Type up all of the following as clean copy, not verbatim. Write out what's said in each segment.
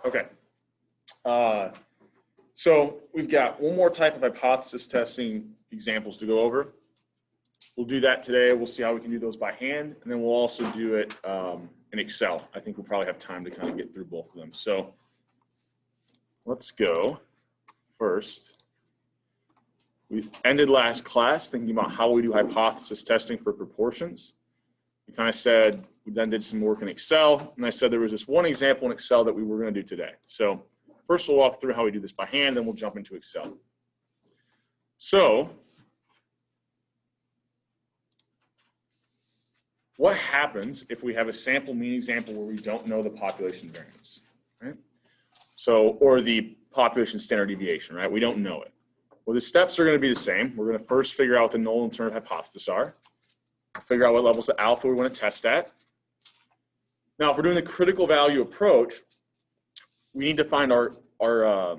Okay. So we've got one more type of hypothesis testing examples to go over. We'll do that today. We'll see how we can do those by hand, and then we'll also do it in Excel. I think we'll probably have time to kind of get through both of them. So let's go first. We ended last class thinking about how we do hypothesis testing for proportions. We kind of said, we then did some work in Excel, and I said there was this one example in Excel that we were going to do today. So first we'll walk through how we do this by hand, then we'll jump into Excel. So what happens if we have a sample mean example where we don't know the population variance, right? So, or the population standard deviation, right? We don't know it. Well, the steps are going to be the same. We're going to first figure out what the null and alternative hypothesis are, figure out what levels of alpha we want to test at. Now, if we're doing the critical value approach, we need to find our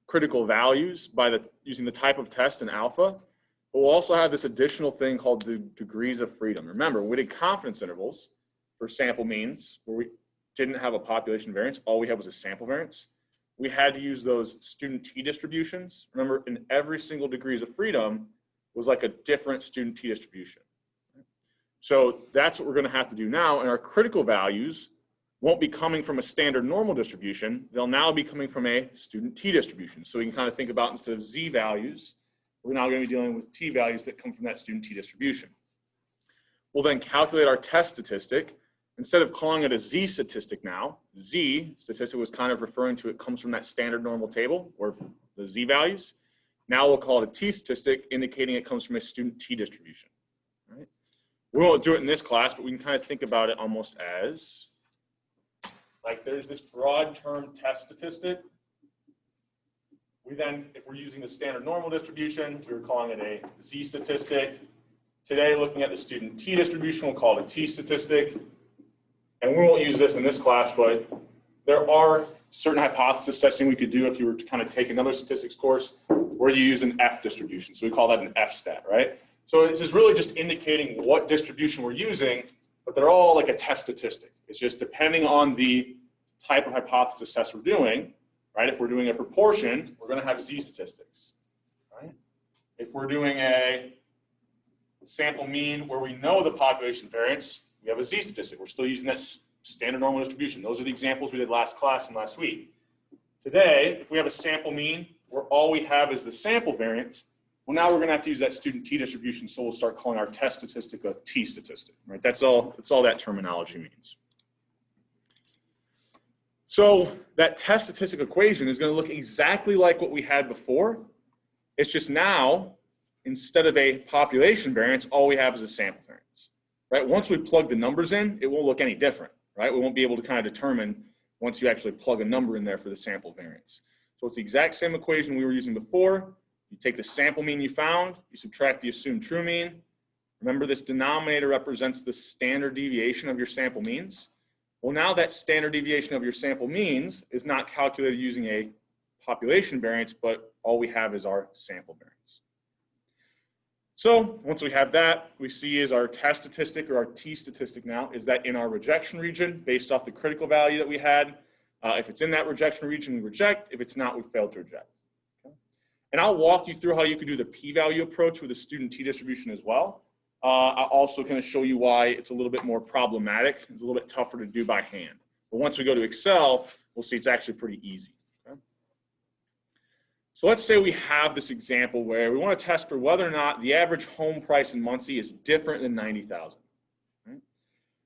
critical values by using the type of test in alpha. But we'll also have this additional thing called the degrees of freedom. Remember, we did confidence intervals for sample means where we didn't have a population variance. All we had was a sample variance. We had to use those student t-distributions. Remember, in every single degrees of freedom was like a different student t-distribution. So that's what we're going to have to do now. And our critical values won't be coming from a standard normal distribution. They'll now be coming from a student t-distribution. So we can kind of think about, instead of z values, we're now going to be dealing with t values that come from that student t-distribution. We'll then calculate our test statistic. Instead of calling it a z statistic now, z statistic was kind of referring to it comes from that standard normal table, or the z values. Now we'll call it a t statistic, indicating it comes from a student t-distribution. Right? We won't do it in this class, but we can kind of think about it almost as, like there's this broad term test statistic. We then, if we're using the standard normal distribution, we were calling it a z statistic. Today, looking at the student t-distribution, we'll call it a t statistic. And we won't use this in this class, but there are certain hypothesis testing we could do if you were to kind of take another statistics course where you use an F distribution. So we call that an F stat, right? So this is really just indicating what distribution we're using, but they're all like a test statistic. It's just depending on the type of hypothesis test we're doing, right? If we're doing a proportion, we're going to have z statistics, right? If we're doing a sample mean where we know the population variance, we have a z statistic. We're still using that standard normal distribution. Those are the examples we did last class and last week. Today, if we have a sample mean where all we have is the sample variance, well, now we're going to have to use that student t-distribution, so we'll start calling our test statistic a t statistic, right? That's all that terminology means. So that test statistic equation is going to look exactly like what we had before. It's just now, instead of a population variance, all we have is a sample variance, right? Once we plug the numbers in, it won't look any different, right? We won't be able to kind of determine once you actually plug a number in there for the sample variance. So it's the exact same equation we were using before. You take the sample mean you found, you subtract the assumed true mean. Remember, this denominator represents the standard deviation of your sample means. Well, now that standard deviation of your sample means is not calculated using a population variance, but all we have is our sample variance. So once we have that, we see is our test statistic, or our t statistic now, is that in our rejection region based off the critical value that we had. If it's in that rejection region, we reject. If it's not, we fail to reject. Okay? And I'll walk you through how you could do the p-value approach with a student t-distribution as well. I'll also kind of show you why it's a little bit more problematic. It's a little bit tougher to do by hand. But once we go to Excel, we'll see it's actually pretty easy. Okay? So let's say we have this example where we want to test for whether or not the average home price in Muncie is different than 90,000. Right?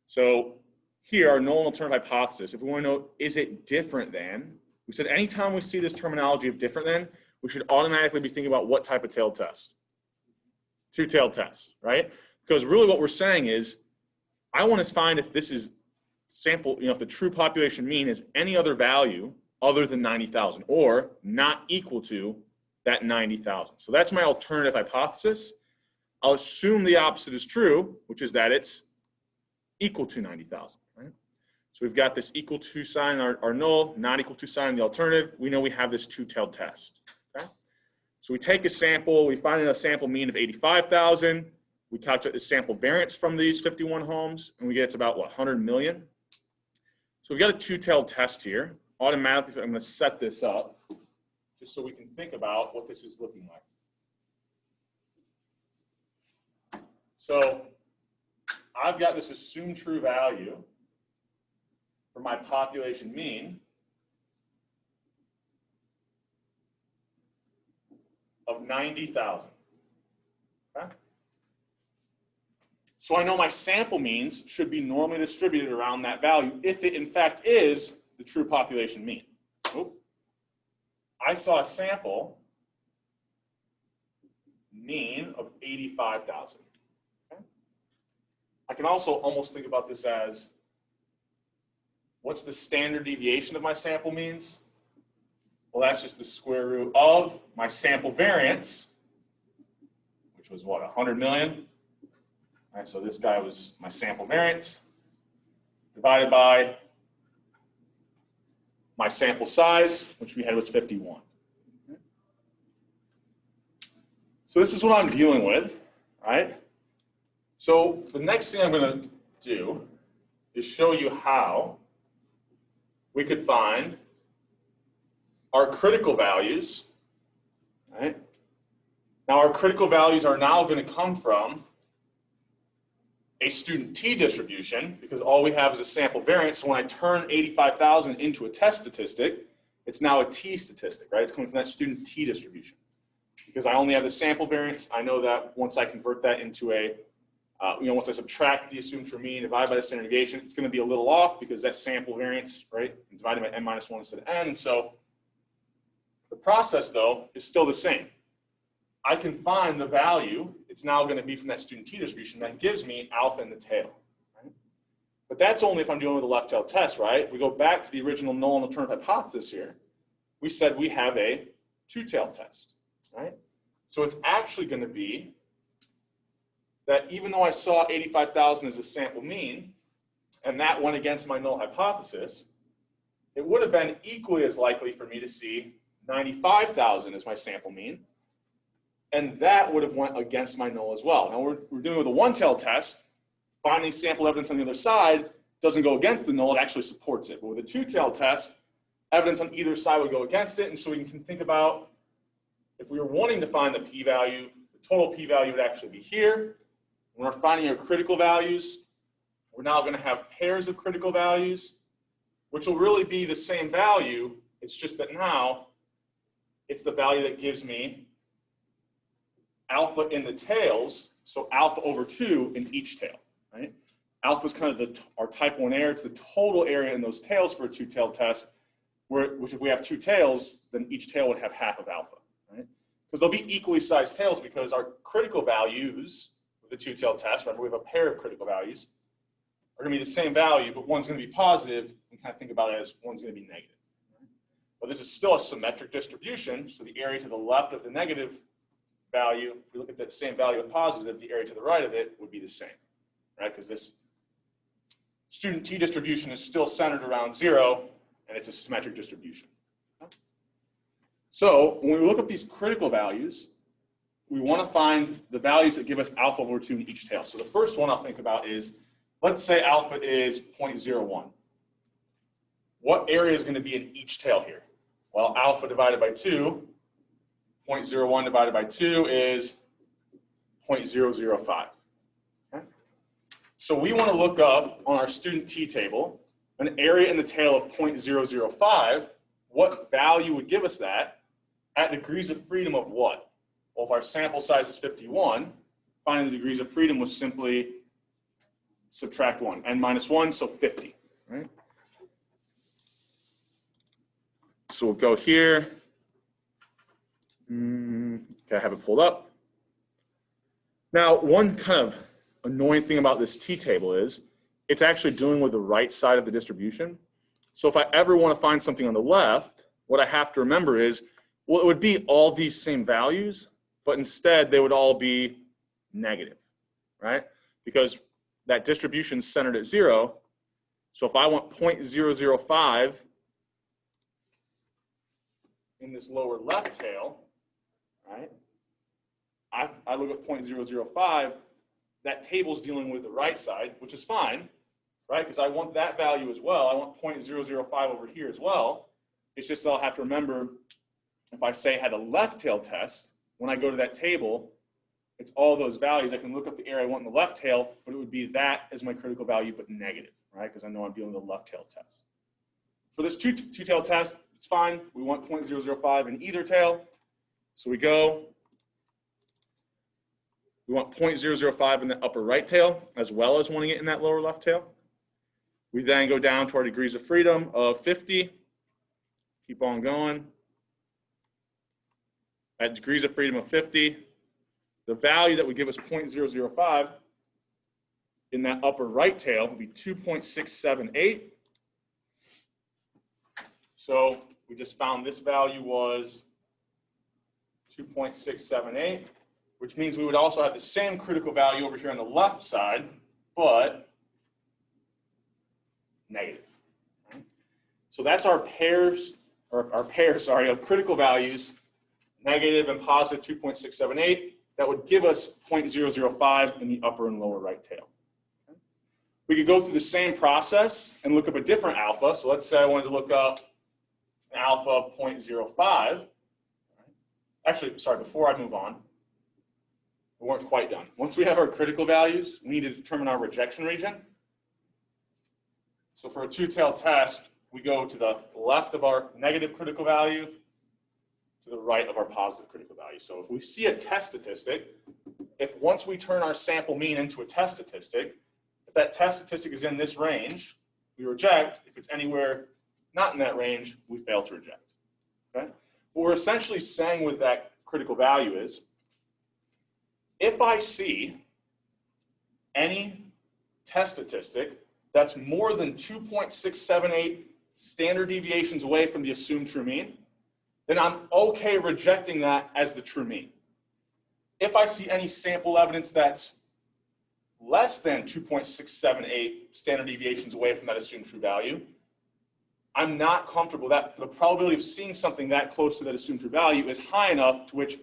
So here, our null and alternative hypothesis, if we want to know, is it different than, we said anytime we see this terminology of different than, we should automatically be thinking about what type of tailed test. Two-tailed test, right? Because really what we're saying is, I want to find if this is sample, if the true population mean is any other value other than 90,000 or not equal to that 90,000. So that's my alternative hypothesis. I'll assume the opposite is true, which is that it's equal to 90,000, right? So we've got this equal to sign, our null, not equal to sign, the alternative. We know we have this two-tailed test. So we take a sample, we find a sample mean of 85,000. We calculate the sample variance from these 51 homes, and we get it's about, what, 100 million? So we've got a two-tailed test here. automatically, I'm going to set this up just so we can think about what this is looking like. So I've got this assumed true value for my population mean of 90,000. Okay? So I know my sample means should be normally distributed around that value if it in fact is the true population mean. Oop. I saw a sample mean of 85,000. Okay? I can also almost think about this as, what's the standard deviation of my sample means? Well, that's just the square root of my sample variance, which was what, 100 million? All right, so this guy was my sample variance, divided by my sample size, which we had was 51. So this is what I'm dealing with, right? So the next thing I'm going to do is show you how we could find our critical values, right? Now our critical values are now going to come from a student t distribution, because all we have is a sample variance. So when I turn 85,000 into a test statistic, it's now a t statistic, right? It's coming from that student t distribution. Because I only have the sample variance, I know that once I convert that into a, once I subtract the assumed true mean, divide by the standard deviation, it's going to be a little off because that's sample variance, right? Divided by n minus 1 instead of n. And so the process, though, is still the same. I can find the value, it's now going to be from that student t distribution, that gives me alpha in the tail. Right? But that's only if I'm dealing with a left tail test, right? If we go back to the original null and alternative hypothesis here, we said we have a two-tailed test, right? So it's actually going to be that even though I saw 85,000 as a sample mean, and that went against my null hypothesis, it would have been equally as likely for me to see 95,000 as my sample mean, and that would have went against my null as well. Now we're dealing with a one-tailed test. Finding sample evidence on the other side doesn't go against the null, it actually supports it. But with a two-tailed test, evidence on either side would go against it, and so we can think about if we were wanting to find the p-value, the total p-value would actually be here. When we're finding our critical values, we're now going to have pairs of critical values, which will really be the same value. It's just that now it's the value that gives me alpha in the tails, so alpha over 2 in each tail, right? Alpha is kind of our type 1 error. It's the total area in those tails for a two-tailed test, which if we have two tails, then each tail would have half of alpha, right? Because they'll be equally sized tails because our critical values with the two-tailed test, remember we have a pair of critical values, are going to be the same value, but one's going to be positive, and kind of think about it as one's going to be negative. Right? But this is still a symmetric distribution, so the area to the left of the negative value, if we look at the same value of positive, the area to the right of it would be the same, right? Because this student t distribution is still centered around 0, and it's a symmetric distribution. So when we look at these critical values, we want to find the values that give us alpha over 2 in each tail. So the first one I'll think about is, let's say alpha is 0.01. What area is going to be in each tail here? Well, alpha divided by 2, 0.01 divided by 2 is 0.005. Okay? So we want to look up on our student t table an area in the tail of 0.005. What value would give us that at degrees of freedom of what? Well, if our sample size is 51, finding the degrees of freedom was simply subtract 1, n minus 1, so 50. Right? So we'll go here. Okay, I have it pulled up. Now, one kind of annoying thing about this t-table is it's actually dealing with the right side of the distribution. So if I ever want to find something on the left, what I have to remember is, well, it would be all these same values, but instead they would all be negative, right? Because that distribution is centered at 0. So if I want 0.005 in this lower left tail, right? I look at 0.005, that table's dealing with the right side, which is fine, right? Because I want that value as well. I want 0.005 over here as well. It's just that I'll have to remember, if I say I had a left tail test, when I go to that table, it's all those values. I can look up the area I want in the left tail, but it would be that as my critical value, but negative, right? Because I know I'm dealing with a left tail test. For this two-tail test, it's fine. We want 0.005 in either tail. So we go. We want 0.005 in the upper right tail, as well as wanting it in that lower left tail. We then go down to our degrees of freedom of 50. Keep on going. At degrees of freedom of 50, the value that would give us 0.005 in that upper right tail would be 2.678. So we just found this value was 2.678, which means we would also have the same critical value over here on the left side, but negative. So that's our pairs, of critical values, negative and positive 2.678. That would give us 0.005 in the upper and lower right tail. We could go through the same process and look up a different alpha. So let's say I wanted to look up an alpha of 0.05. Actually, sorry, before I move on, we weren't quite done. Once we have our critical values, we need to determine our rejection region. So for a two-tailed test, we go to the left of our negative critical value, to the right of our positive critical value. So if we see a test statistic, if once we turn our sample mean into a test statistic, if that test statistic is in this range, we reject. If it's anywhere not in that range, we fail to reject. Okay? What we're essentially saying with that critical value is, if I see any test statistic that's more than 2.678 standard deviations away from the assumed true mean, then I'm okay rejecting that as the true mean. If I see any sample evidence that's less than 2.678 standard deviations away from that assumed true value, I'm not comfortable that the probability of seeing something that close to that assumed true value is high enough to which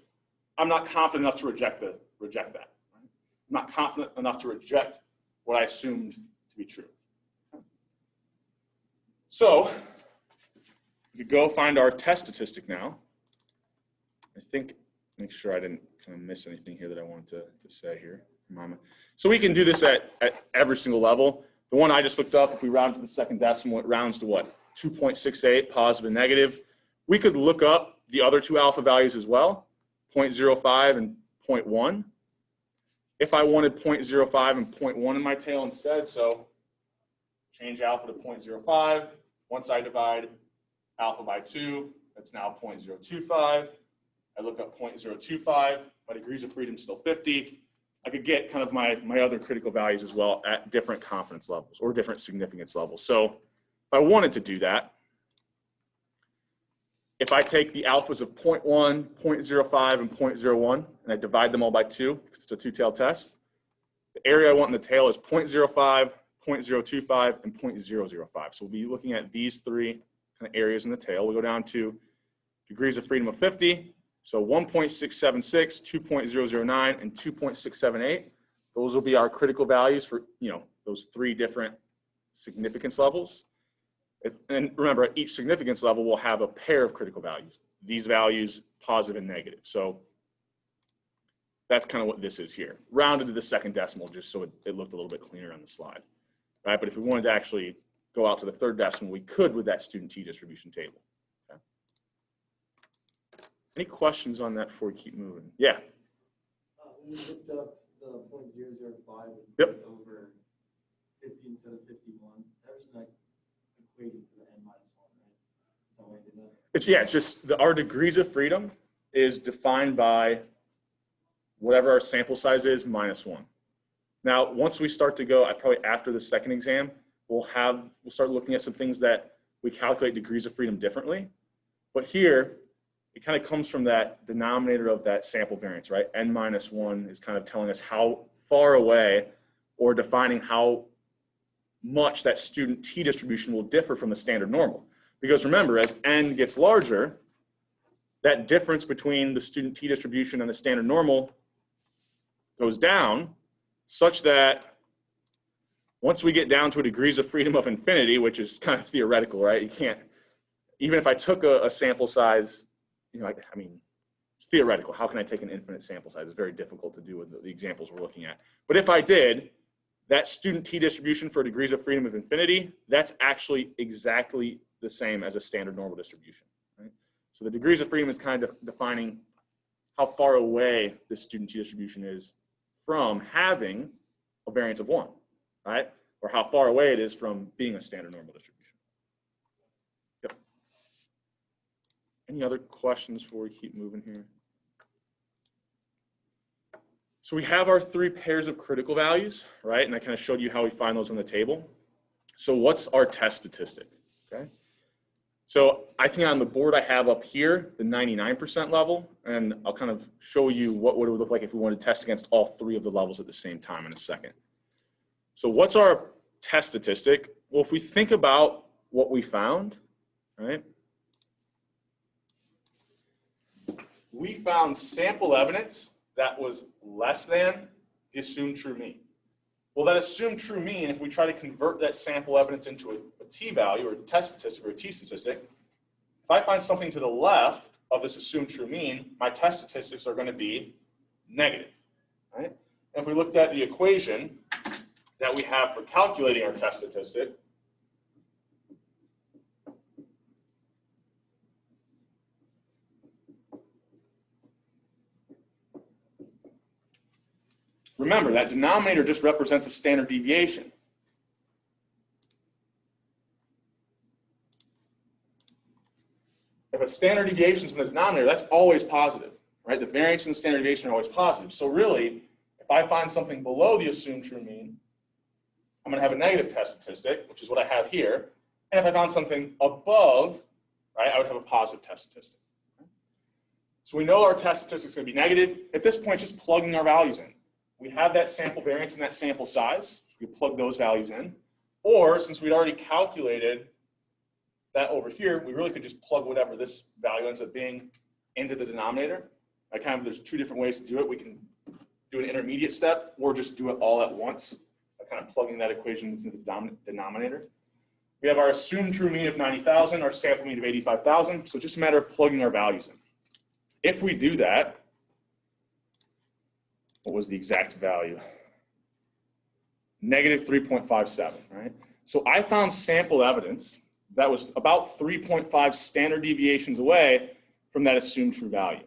I'm not confident enough to reject that. Right? I'm not confident enough to reject what I assumed to be true. So we could go find our test statistic now. I think, make sure I didn't kind of miss anything here that I wanted to say here. So we can do this at every single level. The one I just looked up, if we round to the second decimal, it rounds to what? 2.68, positive and negative. We could look up the other two alpha values as well, 0.05 and 0.1. If I wanted 0.05 and 0.1 in my tail instead, so change alpha to 0.05. Once I divide alpha by 2, that's now 0.025. I look up 0.025. My degrees of freedom is still 50. I could get kind of my other critical values as well at different confidence levels or different significance levels. So if I wanted to do that, if I take the alphas of 0.1, 0.05, and 0.01, and I divide them all by 2, because it's a two-tailed test, the area I want in the tail is 0.05, 0.025, and 0.005. So we'll be looking at these three kind of areas in the tail. We'll go down to degrees of freedom of 50. So 1.676, 2.009, and 2.678. Those will be our critical values for, those three different significance levels. And remember, at each significance level, we'll have a pair of critical values. These values, positive and negative. So that's kind of what this is here. Rounded to the second decimal, just so it looked a little bit cleaner on the slide. Right? But if we wanted to actually go out to the third decimal, we could with that student t-distribution table. Okay? Any questions on that before we keep moving? Yeah. When you looked up the 0.005 and Yep. over 50 instead of 51, that was like equating to the n-1, right? Is that why you did that? It's just our degrees of freedom is defined by whatever our sample size is minus 1. Now, once we start to go, probably after the second exam, we'll start looking at some things that we calculate degrees of freedom differently. But here, it kind of comes from that denominator of that sample variance, right? N-1 is kind of telling us how far away or defining how much that student t-distribution will differ from the standard normal. Because remember, as n gets larger, that difference between the student t-distribution and the standard normal goes down, such that once we get down to a degrees of freedom of infinity, which is kind of theoretical, right? You can't, even if I took a sample size, you know, I mean, it's theoretical. How can I take an infinite sample size? It's very difficult to do with the examples we're looking at. But if I did, that student t distribution for degrees of freedom of infinity, that's actually exactly the same as a standard normal distribution. Right? So the degrees of freedom is kind of defining how far away this student t distribution is from having a variance of 1, right? Or how far away it is from being a standard normal distribution. Yep. Any other questions before we keep moving here? So we have our 3 pairs of critical values, right? And I kind of showed you how we find those on the table. So what's our test statistic, okay? So I think on the board I have up here the 99% level, and I'll kind of show you what it would look like if we wanted to test against all 3 of the levels at the same time in a second. So what's our test statistic? Well, if we think about what we found, right? We found sample evidence that was less than the assumed true mean. Well, that assumed true mean, if we try to convert that sample evidence into a t-value or a test statistic or a t-statistic, if I find something to the left of this assumed true mean, my test statistics are going to be negative, right? And if we looked at the equation that we have for calculating our test statistic, remember, that denominator just represents a standard deviation. If a standard deviation is in the denominator, that's always positive, right? The variance and the standard deviation are always positive. So really, if I find something below the assumed true mean, I'm going to have a negative test statistic, which is what I have here. And if I found something above, right, I would have a positive test statistic. So we know our test statistic is going to be negative. At this point, just plugging our values in. We have that sample variance and that sample size, so we plug those values in. Or since we'd already calculated that over here, we really could just plug whatever this value ends up being into the denominator. There's 2 different ways to do it. We can do an intermediate step or just do it all at once by kind of plugging that equation into the denominator. We have our assumed true mean of 90,000, our sample mean of 85,000. So it's just a matter of plugging our values in. If we do that, what was the exact value? Negative 3.57, right? So I found sample evidence that was about 3.5 standard deviations away from that assumed true value.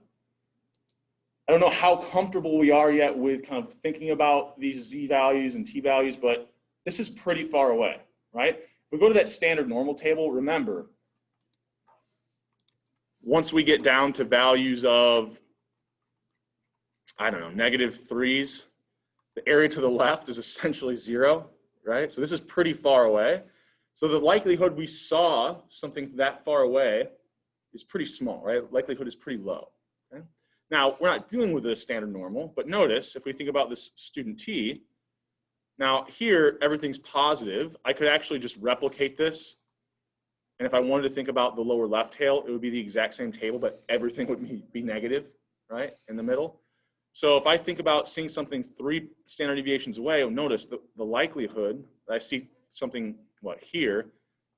I don't know how comfortable we are yet with kind of thinking about these z values and t values, but this is pretty far away, right? If we go to that standard normal table, remember, once we get down to values of, I don't know, -3s, the area to the left is essentially 0, right? So this is pretty far away. So the likelihood we saw something that far away is pretty small, right? Likelihood is pretty low, okay? Now, we're not dealing with a standard normal, but notice if we think about this student t, now here everything's positive. I could actually just replicate this. And if I wanted to think about the lower left tail, it would be the exact same table, but everything would be negative, right, in the middle. So if I think about seeing something 3 standard deviations away, you'll notice the likelihood that I see something, here,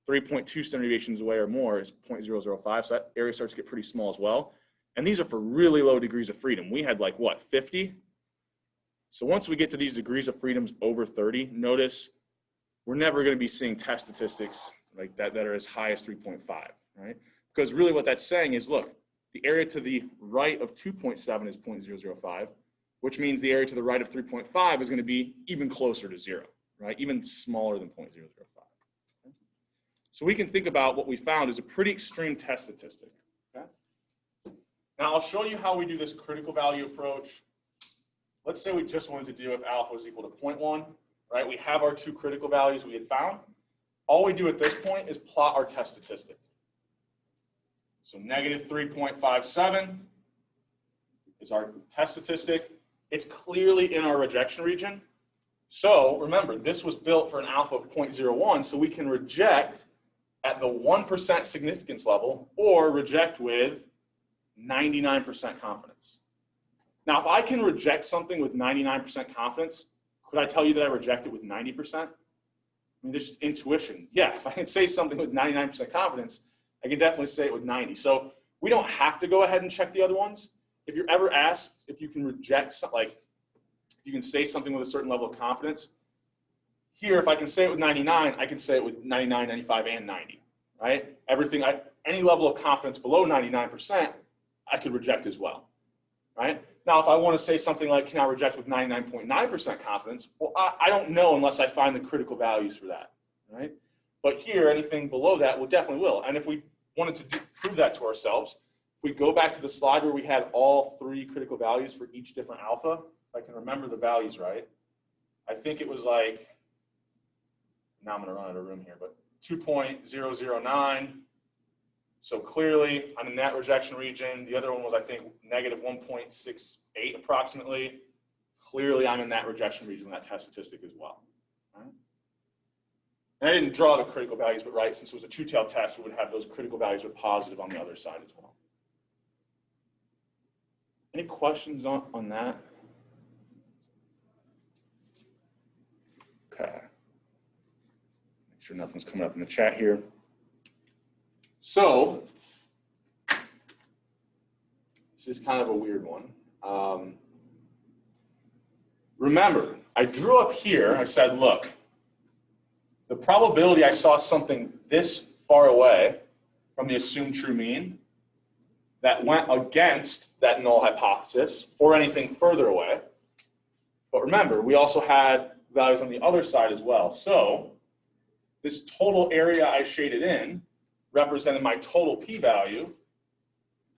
3.2 standard deviations away or more is 0.005. So that area starts to get pretty small as well. And these are for really low degrees of freedom. We had 50? So once we get to these degrees of freedoms over 30, notice we're never going to be seeing test statistics like that are as high as 3.5, right? Because really what that's saying is, look, the area to the right of 2.7 is 0.005, which means the area to the right of 3.5 is going to be even closer to 0, right? Even smaller than 0.005. Okay? So we can think about what we found is a pretty extreme test statistic. Okay? Now I'll show you how we do this critical value approach. Let's say we just wanted to do if alpha is equal to 0.1, right? We have our 2 critical values we had found. All we do at this point is plot our test statistic. So -3.57 is our test statistic. It's clearly in our rejection region. So remember, this was built for an alpha of 0.01, so we can reject at the 1% significance level or reject with 99% confidence. Now, if I can reject something with 99% confidence, could I tell you that I reject it with 90%? I mean, there's just intuition. Yeah, if I can say something with 99% confidence, I can definitely say it with 90. So we don't have to go ahead and check the other ones. If you're ever asked if you can reject something, like you can say something with a certain level of confidence, here, if I can say it with 99, I can say it with 99, 95, and 90, right? Any level of confidence below 99%, I could reject as well, right? Now, if I want to say something like, can I reject with 99.9% confidence? Well, I don't know unless I find the critical values for that, right? But here, anything below that definitely will. And if we wanted to prove that to ourselves, if we go back to the slide where we had all 3 critical values for each different alpha, if I can remember the values right, I think it was like, now I'm going to run out of room here, but 2.009. So clearly, I'm in that rejection region. The other one was, I think, negative 1.68 approximately. Clearly, I'm in that rejection region, that test statistic as well. Right? And I didn't draw the critical values, but right, since it was a two-tailed test, we would have those critical values with positive on the other side as well. Any questions on that? Okay. Make sure nothing's coming up in the chat here. So, this is kind of a weird one. Remember, I drew up here, I said, look, the probability I saw something this far away from the assumed true mean that went against that null hypothesis or anything further away. But remember, we also had values on the other side as well. So this total area I shaded in represented my total p-value,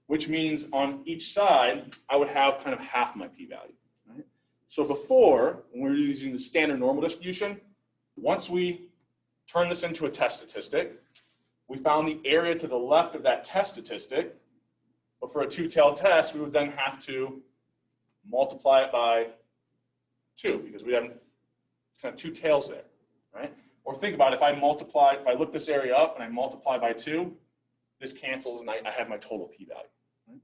which means on each side, I would have kind of half my p-value. Right? So before, when we were using the standard normal distribution, once we turn this into a test statistic, we found the area to the left of that test statistic, but for a two-tailed test, we would then have to multiply it by 2, because we have kind of 2 tails there, right? Or think about it, if I look this area up and I multiply by 2, this cancels and I have my total p-value. Right?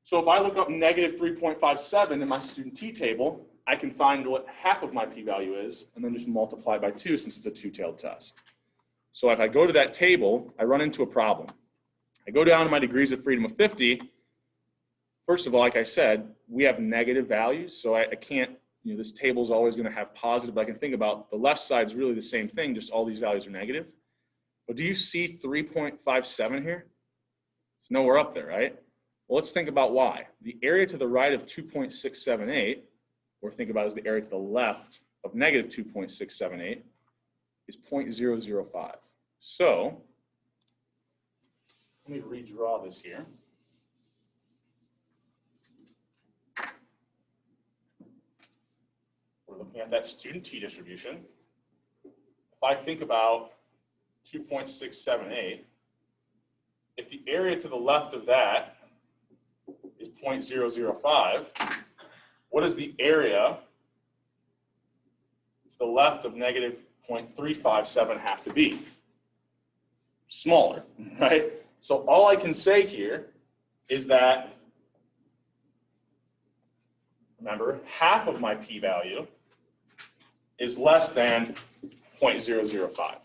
So if I look up negative 3.57 in my student t table, I can find what half of my p-value is and then just multiply by 2 since it's a two-tailed test. So if I go to that table, I run into a problem. I go down to my degrees of freedom of 50. First of all, like I said, we have negative values, so I can't, this table is always going to have positive, but I can think about the left side is really the same thing, just all these values are negative. But do you see 3.57 here? It's nowhere up there, right? Well, let's think about why. The area to the right of 2.678, or think about as the area to the left of negative 2.678, is 0.005. So let me redraw this here. We're looking at that student t distribution. If I think about 2.678, if the area to the left of that is 0.005, what is the area to the left of negative 0.357 have to be? Smaller, right? So all I can say here is that, remember, half of my p-value is less than 0.005. Right?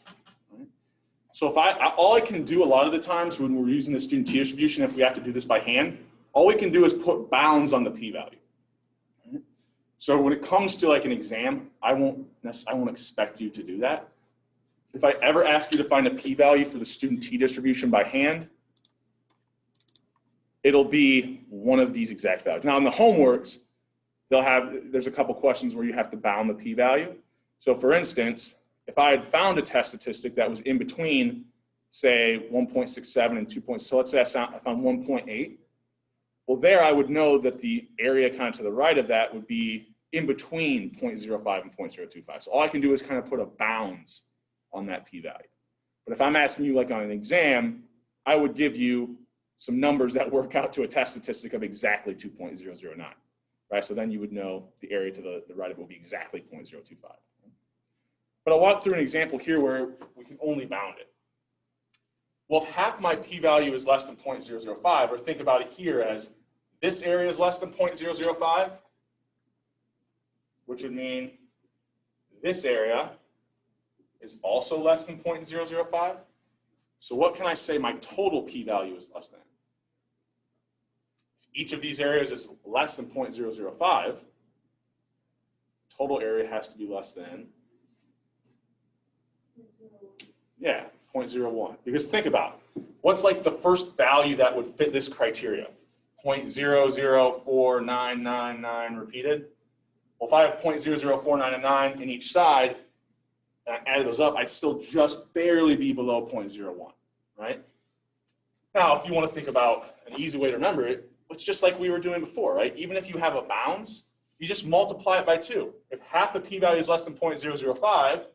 So if all I can do a lot of the times when we're using the student t distribution, if we have to do this by hand, all we can do is put bounds on the p-value. Right? So when it comes to like an exam, I won't expect you to do that. If I ever ask you to find a p-value for the student t distribution by hand, it'll be one of these exact values. Now in the homeworks, there's a couple questions where you have to bound the p-value. So for instance, if I had found a test statistic that was in between, say 1.67 and 2. So let's say I found 1.8. Well, there I would know that the area kind of to the right of that would be in between 0.05 and 0.025. So all I can do is kind of put a bounds on that p-value. But if I'm asking you like on an exam, I would give you some numbers that work out to a test statistic of exactly 2.009, right? So then you would know the area to the right of it will be exactly 0.025. But I'll walk through an example here where we can only bound it. Well, if half my p-value is less than 0.005, or think about it here as this area is less than 0.005, which would mean this area is also less than 0.005. So what can I say my total p-value is less than? Each of these areas is less than 0.005. Total area has to be less than, yeah, 0.01. Because think about it. What's like the first value that would fit this criteria? 0.004999 repeated. Well, if I have 0.004999 in each side, and I added those up, I'd still just barely be below 0.01, right? Now, if you want to think about an easy way to remember it, it's just like we were doing before, right? Even if you have a bounds, you just multiply it by 2. If half the p-value is less than 0.005,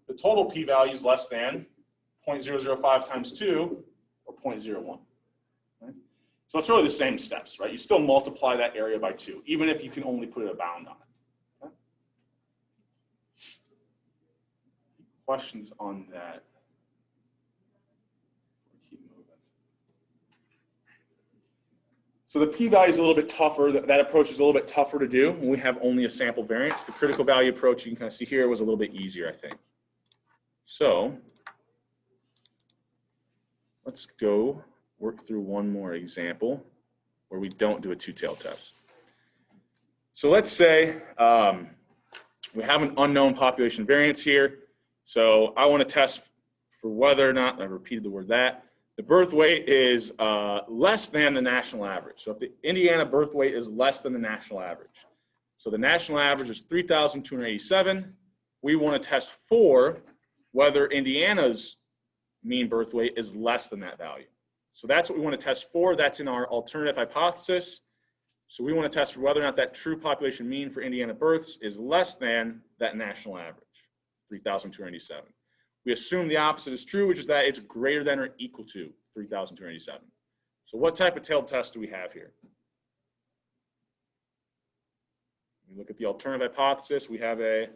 the total p-value is less than 0.005 times 2, or 0.01. Right? So it's really the same steps, right? You still multiply that area by 2, even if you can only put a bound on it. Okay? Questions on that? Keep moving. So the p-value is a little bit tougher. That approach is a little bit tougher to do when we have only a sample variance. The critical value approach, you can kind of see here, was a little bit easier, I think. So let's go work through one more example where we don't do a two-tailed test. So let's say we have an unknown population variance here. So I want to test for whether or not, I repeated the word that, the birth weight is less than the national average. So if the Indiana birth weight is less than the national average. So the national average is 3,287. We want to test for whether Indiana's mean birth weight is less than that value. So that's what we want to test for. That's in our alternative hypothesis. So we want to test for whether or not that true population mean for Indiana births is less than that national average, 3,287. We assume the opposite is true, which is that it's greater than or equal to 3,287. So what type of tailed test do we have here? We look at the alternative hypothesis. We have a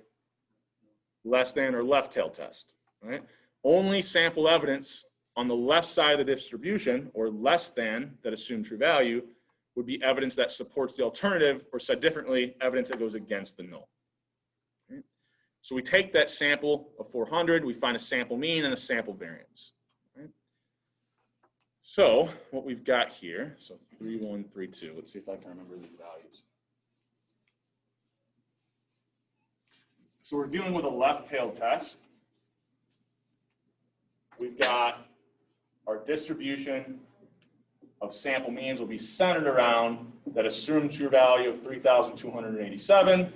less than or left tail test, right? Only sample evidence on the left side of the distribution, or less than that assumed true value, would be evidence that supports the alternative, or said differently, evidence that goes against the null. Okay? So we take that sample of 400, we find a sample mean and a sample variance. Right? So what we've got here, so 3132, let's see if I can remember these values. So we're dealing with a left-tailed test. We've got our distribution of sample means will be centered around that assumed true value of 3,287.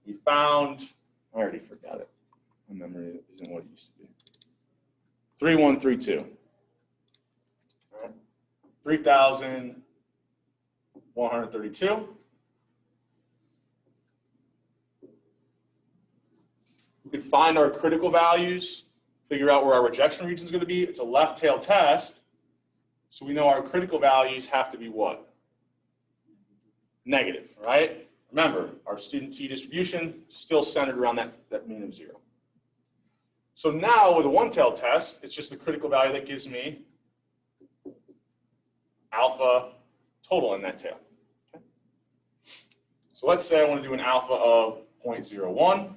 We found, I already forgot it. My memory isn't what it used to be. 3132. All right. 3,132. We can find our critical values, figure out where our rejection region is going to be. It's a left-tailed test, so we know our critical values have to be what? Negative, right? Remember, our student t distribution still centered around that mean of 0. So now with a one-tailed test, it's just the critical value that gives me alpha total in that tail. Okay? So let's say I want to do an alpha of 0.01.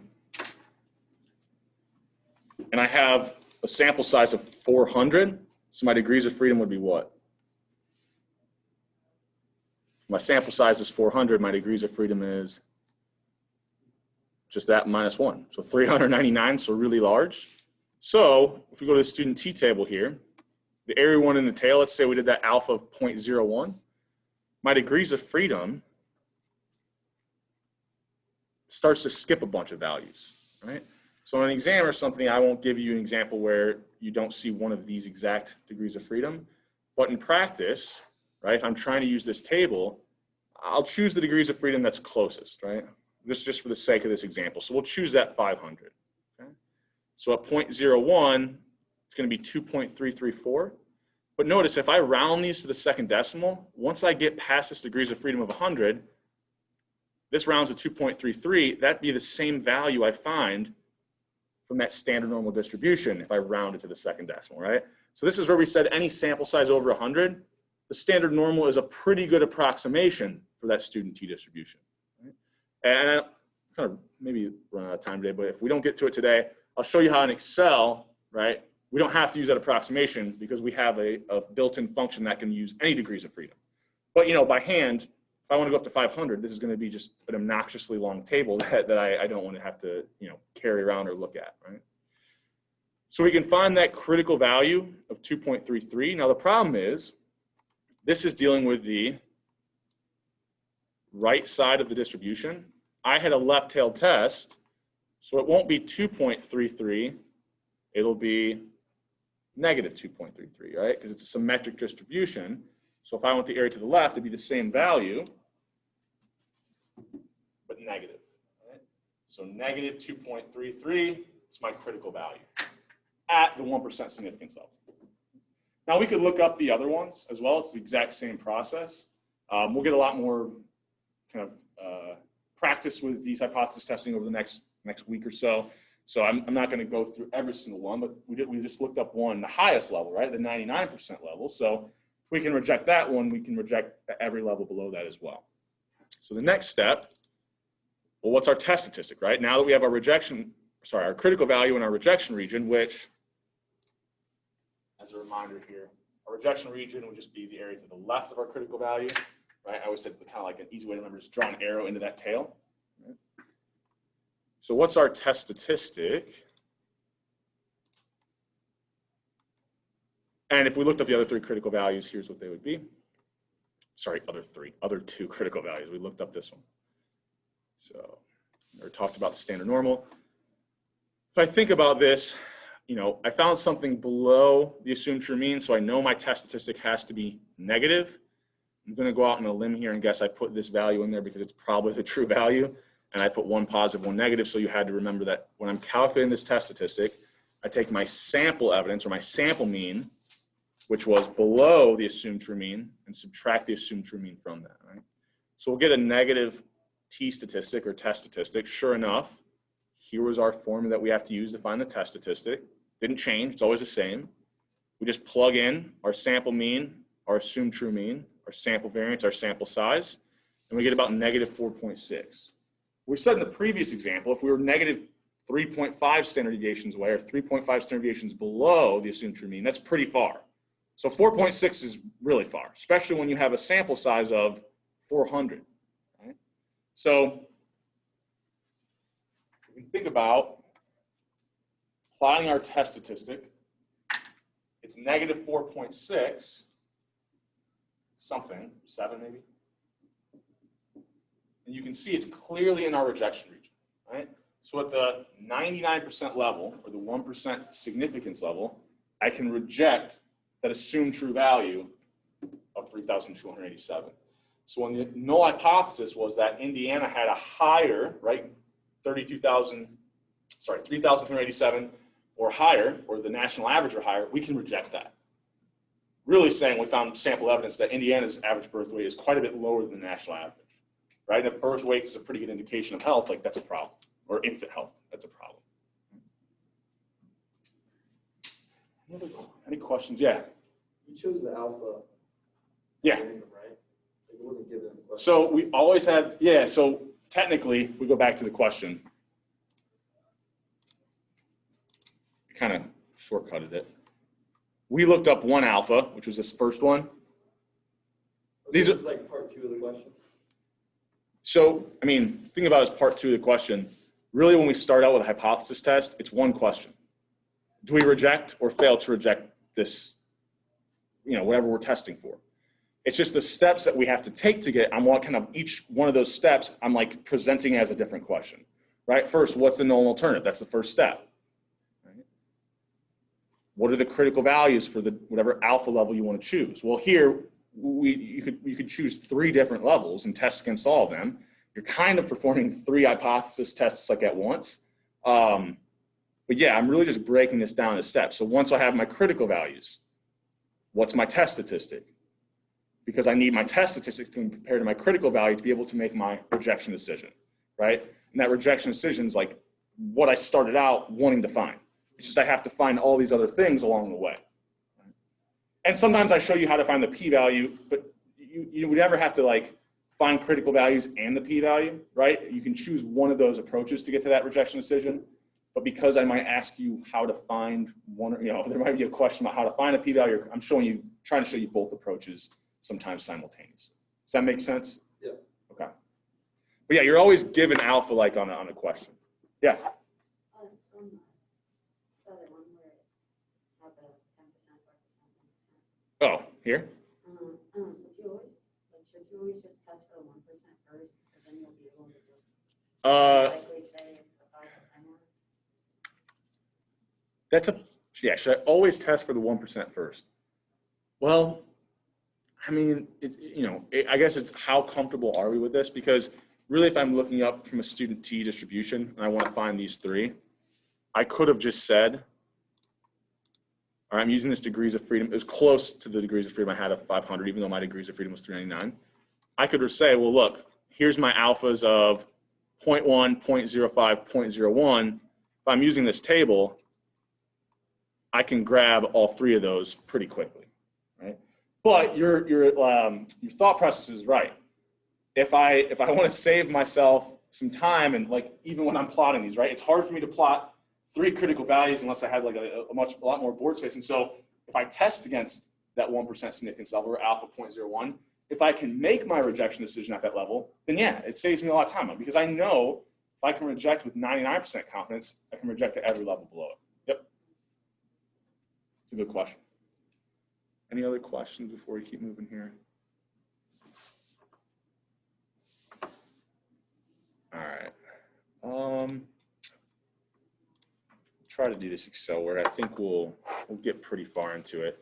And I have a sample size of 400, so my degrees of freedom would be what? My sample size is 400, my degrees of freedom is just that minus 1. So 399, so really large. So if we go to the student t table here, the area 1 in the tail, let's say we did that alpha of 0.01. My degrees of freedom starts to skip a bunch of values, right? So in an exam or something, I won't give you an example where you don't see one of these exact degrees of freedom. But in practice, right, if I'm trying to use this table, I'll choose the degrees of freedom that's closest, right? Just for the sake of this example. So we'll choose that 500. Okay? So at 0.01, it's going to be 2.334. But notice, if I round these to the second decimal, once I get past this degrees of freedom of 100, this rounds to 2.33. That'd be the same value I find from that standard normal distribution if I round it to the second decimal, right? So this is where we said any sample size over 100, the standard normal is a pretty good approximation for that student t distribution. Right? And I kind of maybe run out of time today, but if we don't get to it today, I'll show you how in Excel, right, we don't have to use that approximation because we have a built-in function that can use any degrees of freedom. But, by hand, if I want to go up to 500, this is going to be just an obnoxiously long table that I don't want to have to, carry around or look at, right? So we can find that critical value of 2.33. Now the problem is, this is dealing with the right side of the distribution. I had a left-tailed test, so it won't be 2.33, it'll be negative 2.33, right? Because it's a symmetric distribution. So if I want the area to the left, it'd be the same value, but negative, right? So negative 2.33, it's my critical value at the 1% significance level. Now we could look up the other ones as well. It's the exact same process. We'll get a lot more kind of practice with these hypothesis testing over the next week or so. So I'm not going to go through every single one, but we just looked up one, the highest level, right? The 99% level. So if we can reject that one, we can reject every level below that as well. So the next step, well, what's our test statistic, right? Now that we have our our critical value in our rejection region, which, as a reminder here, our rejection region would just be the area to the left of our critical value, right? I always said kind of like an easy way to remember is draw an arrow into that tail. Right? So what's our test statistic? And if we looked up the other three critical values, here's what they would be. Sorry, other two critical values. We looked up this one. So we talked about the standard normal. If I think about this, I found something below the assumed true mean, so I know my test statistic has to be negative. I'm going to go out on a limb here and guess I put this value in there because it's probably the true value, and I put one positive, one negative, so you had to remember that when I'm calculating this test statistic, I take my sample evidence or my sample mean, which was below the assumed true mean, and subtract the assumed true mean from that, right? So we'll get a negative t statistic or test statistic. Sure enough, here was our formula that we have to use to find the test statistic. Didn't change, it's always the same. We just plug in our sample mean, our assumed true mean, our sample variance, our sample size, and we get about negative 4.6. We said in the previous example, if we were negative 3.5 standard deviations away or 3.5 standard deviations below the assumed true mean, that's pretty far. So 4.6 is really far, especially when you have a sample size of 400. Right? So if we think about plotting our test statistic, it's negative 4.6, something, 7 maybe. And you can see it's clearly in our rejection region, right? So at the 99% level, or the 1% significance level, I can reject that assumed true value of 3,287. So when the null hypothesis was that Indiana had a higher, right, 3,287 or higher, or the national average or higher, we can reject that. Really saying we found sample evidence that Indiana's average birth weight is quite a bit lower than the national average, right? And if birth weight is a pretty good indication of health, like that's a problem, or infant health, that's a problem. Any questions? Yeah. You chose the alpha. Yeah. Right? It wasn't given in the question. So we always have, yeah, so technically, if we go back to the question, kind of shortcutted it. We looked up one alpha, which was this first one. These are like part 2 of the question. So, I mean, think about it as part 2 of the question. Really, when we start out with a hypothesis test, it's one question. Do we reject or fail to reject this, whatever we're testing for? It's just the steps that we have to take to get on what kind of each one of those steps, I'm like presenting as a different question, right? First, what's the null alternative? That's the first step. Right? What are the critical values for the whatever alpha level you want to choose? Well, here you could choose 3 different levels and test against all of them. You're kind of performing 3 hypothesis tests like at once. But yeah, I'm really just breaking this down to steps. So once I have my critical values, what's my test statistic? Because I need my test statistic to compare to my critical value to be able to make my rejection decision, right? And that rejection decision is like what I started out wanting to find. It's just I have to find all these other things along the way. Right? And sometimes I show you how to find the p-value, but you would never have to like find critical values and the p-value, right? You can choose one of those approaches to get to that rejection decision. but because I might ask you how to find one, or, there might be a question about how to find a p-value. I'm trying to show you both approaches sometimes simultaneously. Does that make sense? Yeah. Okay. But yeah, you're always given alpha like on a question. Yeah. So on the other one where it had the 10%, 5%, 1%. Oh, here? Should you always just test for 1% first, because then you'll be able to just likely say it's the 5 to 10 one? Should I always test for the 1% first? Well, I mean, I guess it's how comfortable are we with this? Because really, if I'm looking up from a student T distribution and I want to find these three, I could have just said, all right, I'm using this degrees of freedom. It was close to the degrees of freedom I had of 500, even though my degrees of freedom was 399. I could just say, well, look, here's my alphas of 0.1, 0.05, 0.01. If I'm using this table, I can grab all three of those pretty quickly, right? But your thought process is right. If I want to save myself some time, and like even when I'm plotting these, right, it's hard for me to plot three critical values unless I had like a lot more board space. And so if I test against that 1% significance level or alpha 0.01, if I can make my rejection decision at that level, then yeah, it saves me a lot of time because I know if I can reject with 99% confidence, I can reject at every level below it. Yep. It's a good question. Any other questions before we keep moving here? All right. Try to do this Excel where I think we'll get pretty far into it.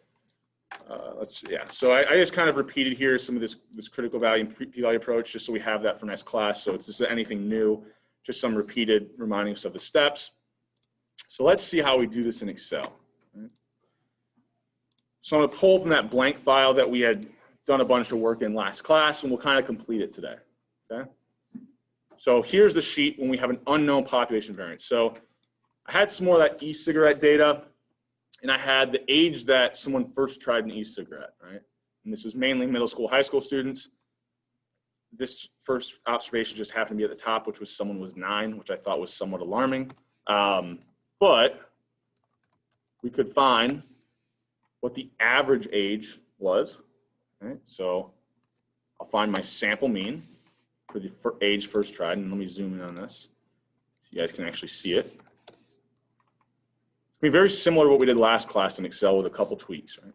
So I just kind of repeated here some of this critical value and p-value approach just so we have that for next class. So it's just anything new, just some repeated reminding us of the steps. So let's see how we do this in Excel. Right? So I'm going to pull from that blank file that we had done a bunch of work in last class, and we'll kind of complete it today. Okay. So here's the sheet when we have an unknown population variance. So I had some more of that e-cigarette data, and I had the age that someone first tried an e-cigarette, right? And this was mainly middle school, high school students. This first observation just happened to be at the top, which was someone was 9, which I thought was somewhat alarming. But we could find what the average age was, right? So I'll find my sample mean for the age first tried, and let me zoom in on this so you guys can actually see it. It's going to be very similar to what we did last class in Excel with a couple tweaks, right?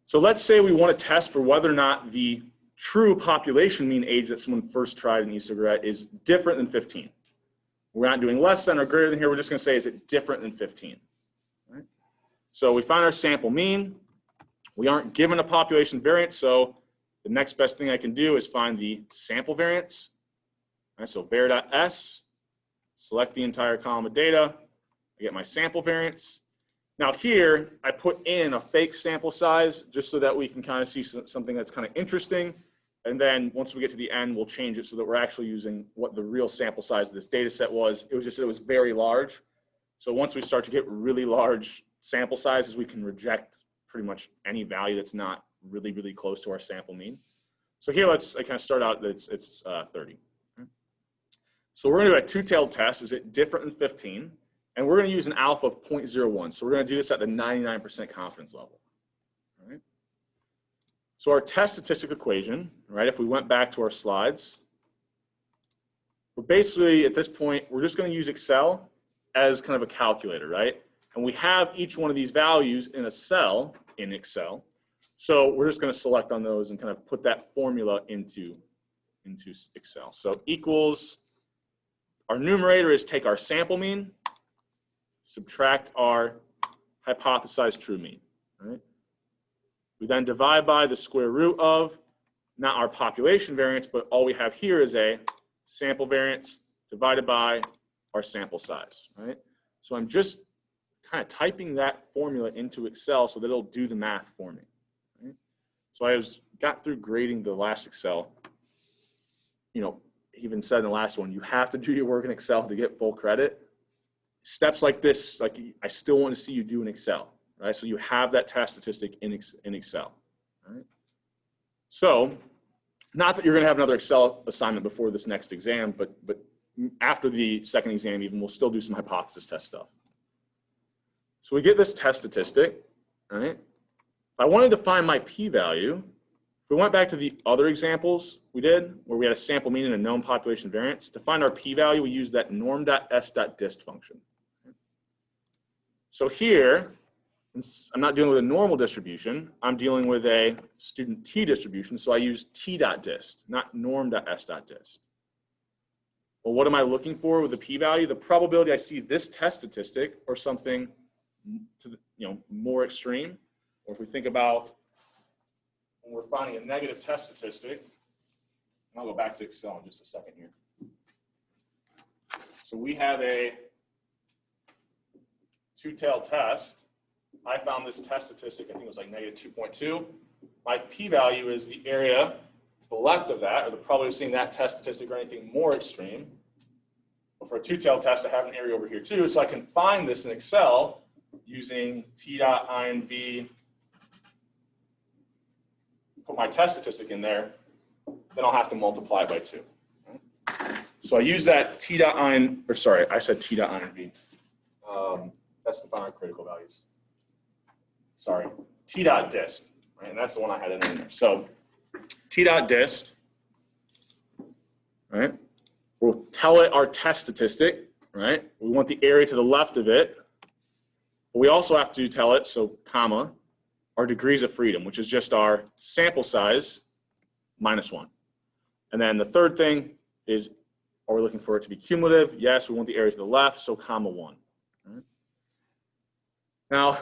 So let's say we want to test for whether or not the true population mean age that someone first tried an e-cigarette is different than 15. We're not doing less than or greater than here. We're just going to say, is it different than 15? Right? So we find our sample mean. We aren't given a population variance, so the next best thing I can do is find the sample variance. All right, so var.s, select the entire column of data. I get my sample variance. Now here, I put in a fake sample size just so that we can kind of see something that's kind of interesting. And then once we get to the end, we'll change it so that we're actually using what the real sample size of this data set was. It was just that it was very large. So once we start to get really large sample sizes, we can reject pretty much any value that's not really, really close to our sample mean. So here, I kind of start out that it's 30. So we're going to do a two-tailed test. Is it different than 15? And we're going to use an alpha of 0.01. So we're going to do this at the 99% confidence level. All right. So our test statistic equation, right, if we went back to our slides, we're basically, at this point, we're just going to use Excel as kind of a calculator, right? And we have each one of these values in a cell in Excel. So we're just going to select on those and kind of put that formula into Excel. So equals, our numerator is take our sample mean, subtract our hypothesized true mean, right? We then divide by the square root of, not our population variance, but all we have here is a sample variance divided by our sample size, right? So I'm just kind of typing that formula into Excel so that it'll do the math for me, right? So I got through grading the last Excel, even said in the last one, you have to do your work in Excel to get full credit. Steps like this, like I still want to see you do in Excel, right? So you have that test statistic in Excel, right? So not that you're going to have another Excel assignment before this next exam, but after the second exam even, we'll still do some hypothesis test stuff. So we get this test statistic, right? If I wanted to find my p-value, if we went back to the other examples we did, where we had a sample mean and a known population variance, to find our p-value, we use that norm.s.dist function. So here, I'm not dealing with a normal distribution, I'm dealing with a student t distribution, so I use t.dist, not norm.s.dist. Well, what am I looking for with the p-value? The probability I see this test statistic or something to the, more extreme, or if we think about when we're finding a negative test statistic, and I'll go back to Excel in just a second here. So we have a two-tailed test. I found this test statistic, I think it was like -2.2. My p-value is the area to the left of that, or the probability of seeing that test statistic or anything more extreme. But for a two-tailed test, I have an area over here too, so I can find this in Excel using t.inv, put my test statistic in there, then I'll have to multiply it by 2. So I use that t.in, or sorry, I said t.inv. That's to find our critical values. Sorry, t.dist, right? And that's the one I had in there. So t.dist, right? We'll tell it our test statistic, right? We want the area to the left of it. But we also have to tell it, so comma, our degrees of freedom, which is just our sample size minus 1. And then the third thing is, are we looking for it to be cumulative? Yes, we want the area to the left, so comma 1. Right? Now,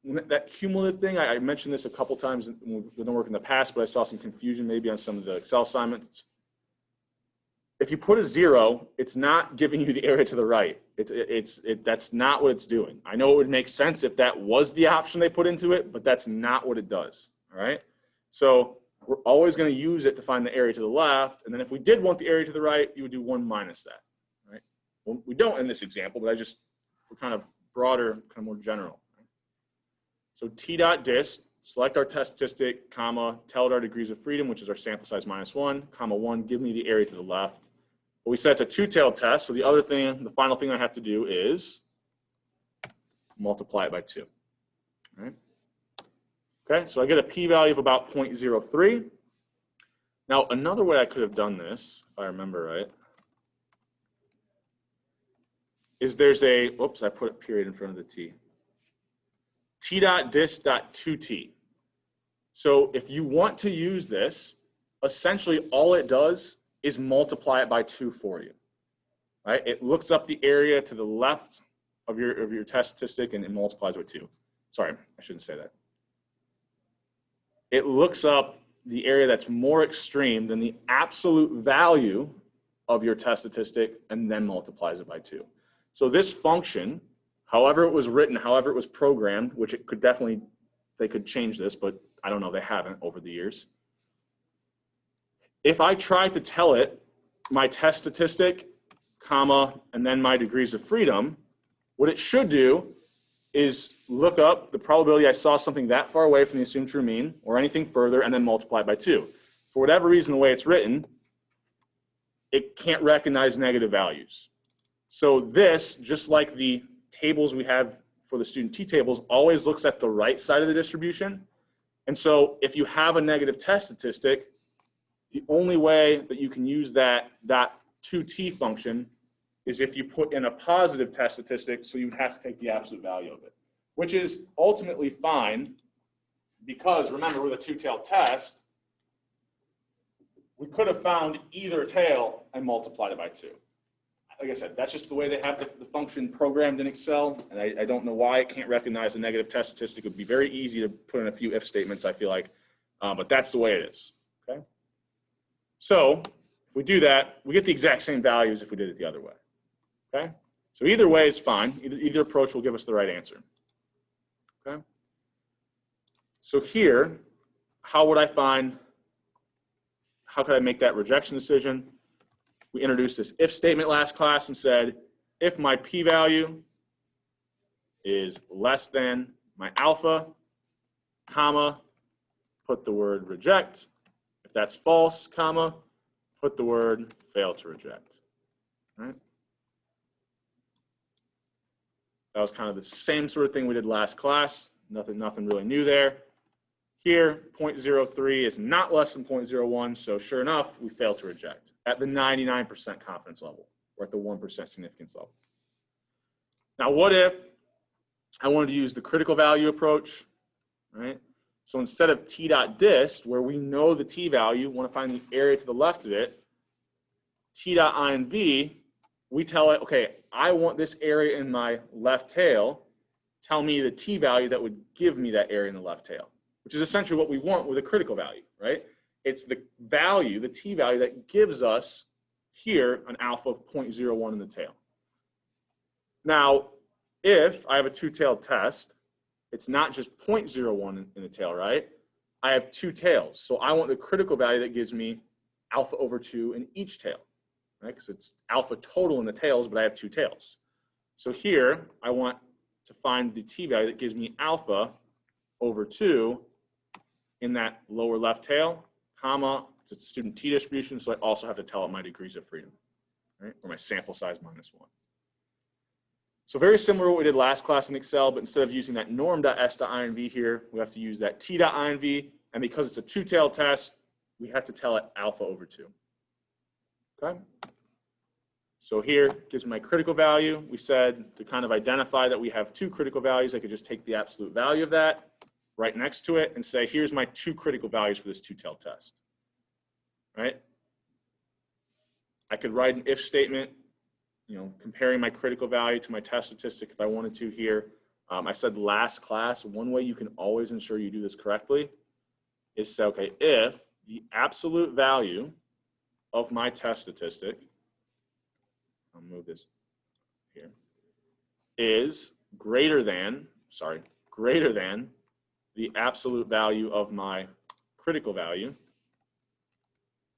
that cumulative thing, I mentioned this a couple times when we've done work in the past, but I saw some confusion maybe on some of the Excel assignments. If you put a 0, it's not giving you the area to the right. That's not what it's doing. I know it would make sense if that was the option they put into it, but that's not what it does, all right? So we're always going to use it to find the area to the left, and then if we did want the area to the right, you would do 1 minus that, right? Well, we don't in this example, but I just, for kind of broader, kind of more general. Right? So t.dist, select our test statistic, comma, tell it our degrees of freedom, which is our sample size minus 1, comma 1, give me the area to the left. But we said it's a two-tailed test, so the other thing, the final thing I have to do is multiply it by 2. All right? Okay, so I get a p-value of about 0.03. Now, another way I could have done this, if I remember right, is there's a, whoops, I put a period in front of the t. t.dist.2t. So if you want to use this, essentially all it does is multiply it by 2 for you, right? It looks up the area to the left of your test statistic and it multiplies it by 2. Sorry, I shouldn't say that. It looks up the area that's more extreme than the absolute value of your test statistic and then multiplies it by 2. So this function, however it was written, however it was programmed, which it could definitely, they could change this, but I don't know, they haven't over the years. If I try to tell it my test statistic, comma, and then my degrees of freedom, what it should do is look up the probability I saw something that far away from the assumed true mean or anything further and then multiply it by 2. For whatever reason, the way it's written, it can't recognize negative values. So this, just like the tables we have for the student t-tables, always looks at the right side of the distribution. And so if you have a negative test statistic, the only way that you can use that .2t function is if you put in a positive test statistic, so you would have to take the absolute value of it, which is ultimately fine because, remember, with a two-tailed test, we could have found either tail and multiplied it by 2. Like I said, that's just the way they have the function programmed in Excel, and I don't know why it can't recognize a negative test statistic. It would be very easy to put in a few if statements, I feel like, but that's the way it is, okay? So if we do that, we get the exact same values if we did it the other way, okay? So either way is fine. Either approach will give us the right answer, okay? So here, how would I find, how could I make that rejection decision? We introduced this if statement last class and said, if my p-value is less than my alpha, comma, put the word reject. If that's false, comma, put the word fail to reject. right? That was kind of the same sort of thing we did last class. Nothing really new there. Here, 0.03 is not less than 0.01, so sure enough, we fail to reject at the 99% confidence level, or at the 1% significance level. Now, what if I wanted to use the critical value approach, right? So instead of t dot dist, where we know the t value, want to find the area to the left of it, t dot inv, we tell it, okay, I want this area in my left tail. Tell me the t value that would give me that area in the left tail, which is essentially what we want with a critical value, right? It's the value, the t value, that gives us here an alpha of 0.01 in the tail. Now, if I have a two-tailed test, it's not just 0.01 in the tail, right? I have two tails, so I want the critical value that gives me alpha over 2 in each tail, right? Because it's alpha total in the tails, but I have two tails. So here, I want to find the t value that gives me alpha over 2 in that lower left tail, comma, it's a student t distribution, so I also have to tell it my degrees of freedom, right? Or my sample size minus 1. So very similar to what we did last class in Excel, but instead of using that norm.s.inv here, we have to use that t.inv, and because it's a two-tailed test, we have to tell it alpha over 2. Okay? So here gives me my critical value. We said to kind of identify that we have two critical values, I could just take the absolute value of that right next to it and say, here's my two critical values for this two-tailed test, right? I could write an if statement, you know, comparing my critical value to my test statistic if I wanted to here. I said last class, one way you can always ensure you do this correctly is say, okay, if the absolute value of my test statistic, I'll move this here, is greater than the absolute value of my critical value,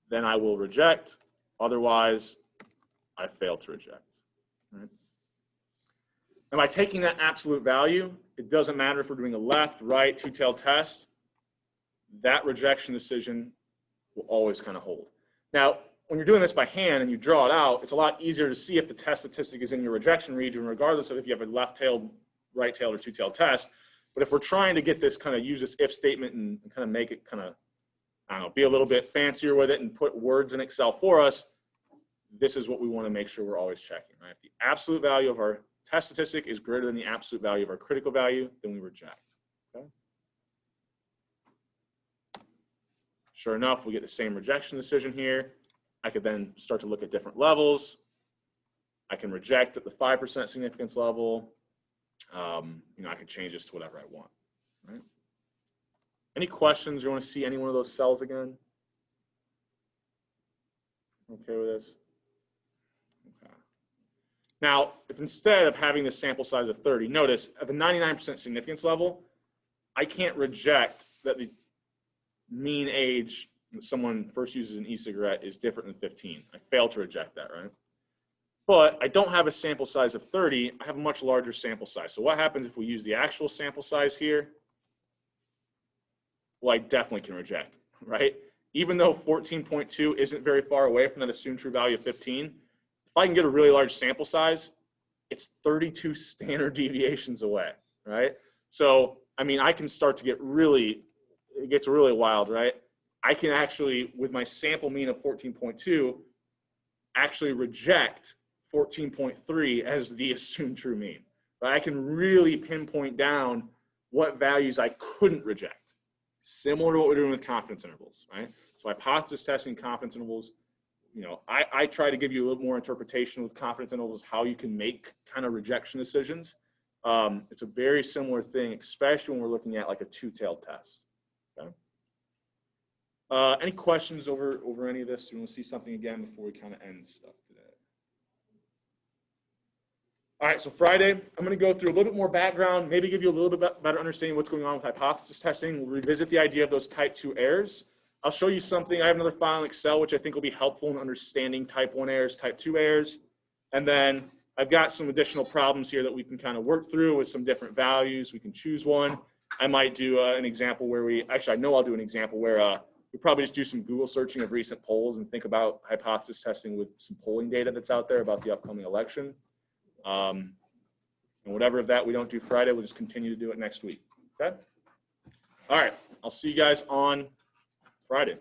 then I will reject. Otherwise, I fail to reject. Right? And by taking that absolute value, it doesn't matter if we're doing a left, right, two-tailed test, that rejection decision will always kind of hold. Now, when you're doing this by hand and you draw it out, it's a lot easier to see if the test statistic is in your rejection region, regardless of if you have a left-tailed, right-tailed, or two-tailed test. But if we're trying to get this kind of use this if statement and kind of make it kind of, I don't know, be a little bit fancier with it and put words in Excel for us, this is what we want to make sure we're always checking, right? If the absolute value of our test statistic is greater than the absolute value of our critical value, then we reject, okay? Sure enough, we get the same rejection decision here. I could then start to look at different levels. I can reject at the 5% significance level. You know, I can change this to whatever I want, right? Any questions? You want to see any one of those cells again? Okay with this? Okay. Now, if instead of having this sample size of 30, notice at the 99% significance level, I can't reject that the mean age that someone first uses an e-cigarette is different than 15. I fail to reject that, right? But I don't have a sample size of 30. I have a much larger sample size. So what happens if we use the actual sample size here? Well, I definitely can reject, right? Even though 14.2 isn't very far away from that assumed true value of 15, if I can get a really large sample size, it's 32 standard deviations away, right? So, I mean, I can start to get really, it gets really wild, right? I can actually, with my sample mean of 14.2, actually reject 14.3 as the assumed true mean. But I can really pinpoint down what values I couldn't reject. Similar to what we're doing with confidence intervals, right? So hypothesis testing, confidence intervals, you know, I try to give you a little more interpretation with confidence intervals, how you can make kind of rejection decisions. It's a very similar thing, especially when we're looking at like a two-tailed test. Okay. Any questions over any of this? Do you want to see something again before we kind of end stuff today? All right, so Friday, I'm going to go through a little bit more background, maybe give you a little bit better understanding of what's going on with hypothesis testing. We'll revisit the idea of those type 2 errors. I'll show you something. I have another file in Excel, which I think will be helpful in understanding type 1 errors, type 2 errors. And then I've got some additional problems here that we can kind of work through with some different values. We can choose one. I might do an example where I know I'll do an example where we probably just do some Google searching of recent polls and think about hypothesis testing with some polling data that's out there about the upcoming election. And whatever of that we don't do Friday, we'll just continue to do it next week. Okay? All right. I'll see you guys on Friday.